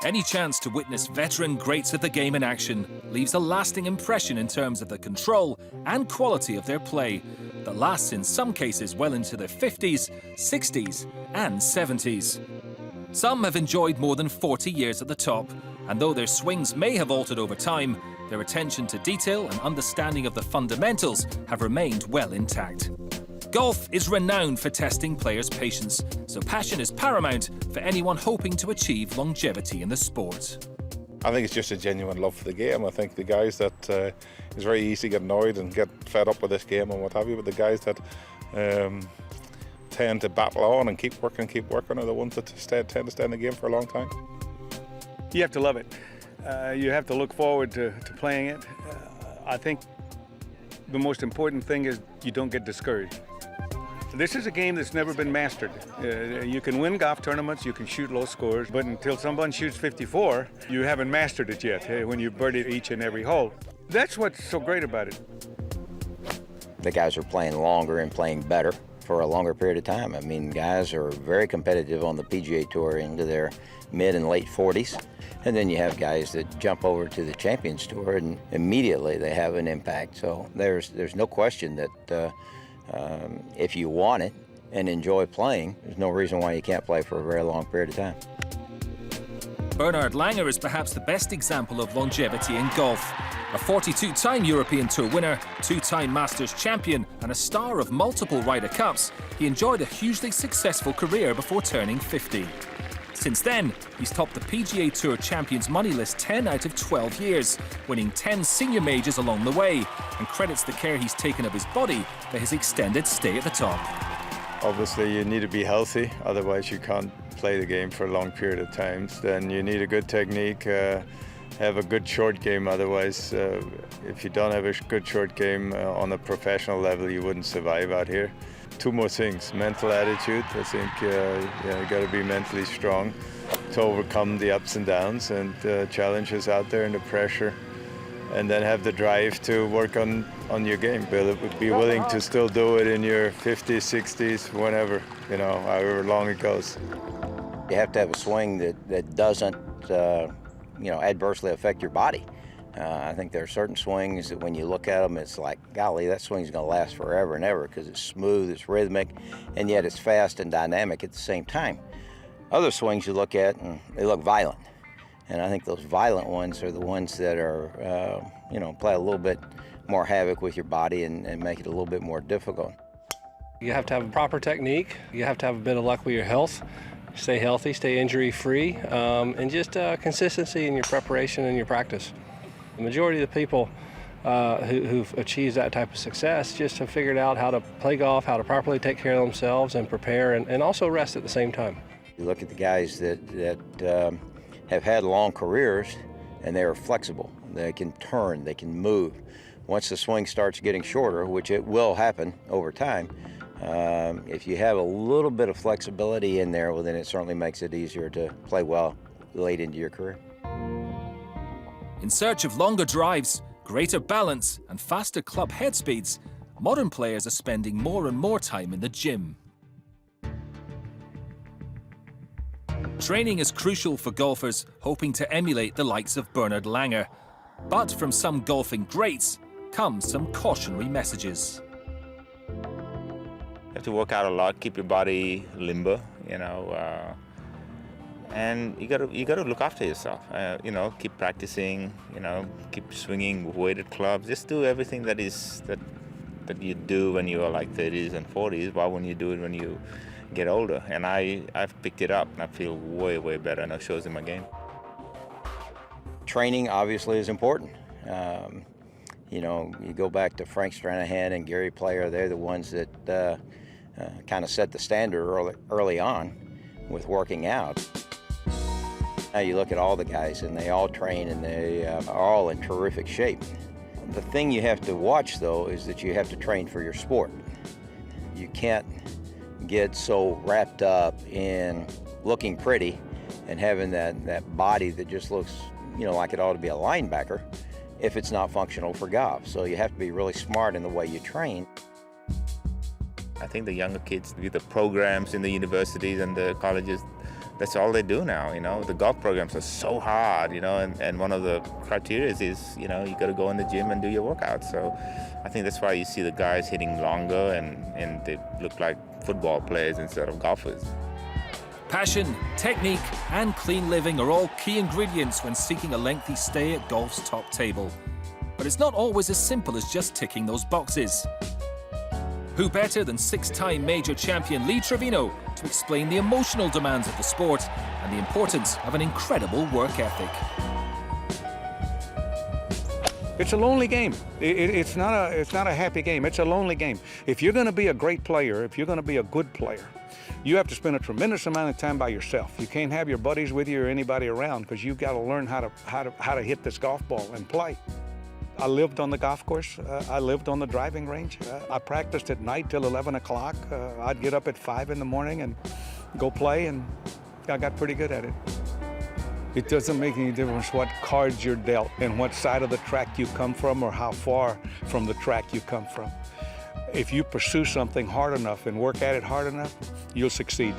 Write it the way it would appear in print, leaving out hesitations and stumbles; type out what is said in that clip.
Any chance to witness veteran greats of the game in action leaves a lasting impression in terms of the control and quality of their play that lasts in some cases well into their 50s, 60s and 70s. Some have enjoyed more than 40 years at the top, and though their swings may have altered over time, their attention to detail and understanding of the fundamentals have remained well intact. Golf is renowned for testing players' patience, so passion is paramount for anyone hoping to achieve longevity in the sport. I think it's just a genuine love for the game. I think the guys that it's very easy to get annoyed and get fed up with this game and what have you, but the guys that tend to battle on and keep working are the ones that tend to stay in the game for a long time. You have to love it. You have to look forward to playing it. I think the most important thing is you don't get discouraged. This is a game that's never been mastered. You can win golf tournaments, you can shoot low scores, but until someone shoots 54, you haven't mastered it yet, when you birdie each and every hole. That's what's so great about it. The guys are playing longer and playing better for a longer period of time. I mean, guys are very competitive on the PGA Tour into their mid and late 40s. And then you have guys that jump over to the Champions Tour and immediately they have an impact. So there's no question that if you want it and enjoy playing, there's no reason why you can't play for a very long period of time. Bernhard Langer is perhaps the best example of longevity in golf. A 42-time European Tour winner, 2-time Masters champion, and a star of multiple Ryder Cups, he enjoyed a hugely successful career before turning 50. Since then, he's topped the PGA Tour Champions money list 10 out of 12 years, winning 10 senior majors along the way, and credits the care he's taken of his body for his extended stay at the top. Obviously, you need to be healthy, otherwise you can't play the game for a long period of time. Then you need a good technique, have a good short game, otherwise if you don't have a good short game on a professional level, you wouldn't survive out here. Two more things: mental attitude. I think you got to be mentally strong to overcome the ups and downs and challenges out there and the pressure, and then have the drive to work on your game. Be willing to still do it in your 50s, 60s, whenever, however long it goes. You have to have a swing that doesn't adversely affect your body. I think there are certain swings that when you look at them, it's like, golly, that swing's going to last forever and ever because it's smooth, it's rhythmic, and yet it's fast and dynamic at the same time. Other swings you look at, and they look violent. And I think those violent ones are the ones that are, play a little bit more havoc with your body and make it a little bit more difficult. You have to have a proper technique. You have to have a bit of luck with your health. Stay healthy, stay injury-free, and just consistency in your preparation and your practice. The majority of the people who've achieved that type of success just have figured out how to play golf, how to properly take care of themselves and prepare and also rest at the same time. You look at the guys that have had long careers and they are flexible. They can turn, they can move. Once the swing starts getting shorter, which it will happen over time, if you have a little bit of flexibility in there, well, then it certainly makes it easier to play well late into your career. In search of longer drives, greater balance, and faster club head speeds, modern players are spending more and more time in the gym. Training is crucial for golfers hoping to emulate the likes of Bernhard Langer. But from some golfing greats come some cautionary messages. You have to work out a lot, keep your body limber, and you gotta look after yourself. Keep practicing. Keep swinging with weighted clubs. Just do everything that you do when you are like 30s and 40s, but when you do it when you get older. And I've picked it up, and I feel way better, and it shows in my game. Training obviously is important. You go back to Frank Stranahan and Gary Player. They're the ones that kind of set the standard early on with working out. Now you look at all the guys and they all train and they are all in terrific shape. The thing you have to watch though is that you have to train for your sport. You can't get so wrapped up in looking pretty and having that body that just looks like it ought to be a linebacker if it's not functional for golf. So you have to be really smart in the way you train. I think the younger kids with the programs in the universities and the colleges, that's all they do now. You know, the golf programs are so hard. You know, and one of the criteria is you know you got to go in the gym and do your workout. So I think that's why you see the guys hitting longer and they look like football players instead of golfers. Passion, technique, and clean living are all key ingredients when seeking a lengthy stay at golf's top table. But it's not always as simple as just ticking those boxes. Who better than six-time major champion Lee Trevino to explain the emotional demands of the sport and the importance of an incredible work ethic? It's a lonely game. It's not a happy game. It's a lonely game. If you're going to be a great player, if you're going to be a good player, you have to spend a tremendous amount of time by yourself. You can't have your buddies with you or anybody around because you've got to learn how to hit this golf ball and play. I lived on the golf course. I lived on the driving range. I practiced at night till 11 o'clock. I'd get up at 5 in the morning and go play, and I got pretty good at it. It doesn't make any difference what cards you're dealt and what side of the track you come from or how far from the track you come from. If you pursue something hard enough and work at it hard enough, you'll succeed.